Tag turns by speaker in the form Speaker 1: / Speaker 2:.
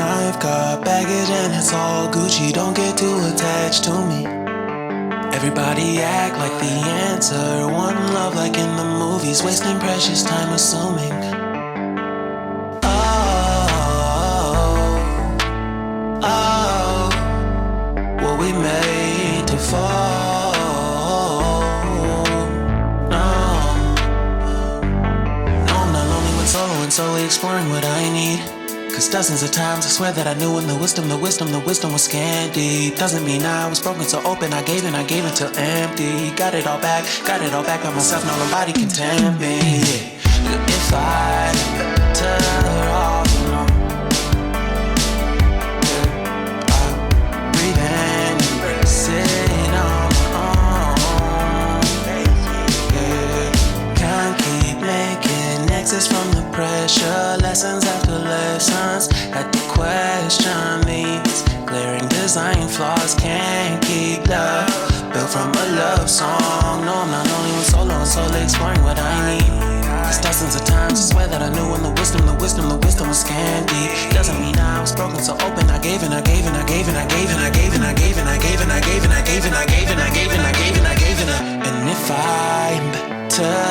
Speaker 1: I've got baggage and it's all Gucci. Don't get too attached to me. Everybody act like the answer. One love like in the movies, wasting precious time assuming. Oh, were we made to fall? No, I'm not lonely when solo and solely exploring what I need. Cause dozens of times I swear that I knew when the wisdom was scanty. Doesn't mean I was broken, so open, I gave until empty. Got it all back by myself, now nobody can tempt me. If I turn off, I breathe in and sit on my own. Can't keep making exits from the pressure. Lessons after lessons, had to question these glaring design flaws. Can't keep love built from a love song. No, I'm not only when solo and solely exploring what I need. Cause dozens of times I swear that I knew when the wisdom was candy. Doesn't mean I was broken, so open, I gave and I gave and I gave and I gave and I gave and I gave and I gave and I gave and I gave and I gave and I gave and I gave and I gave and I. And if I'm better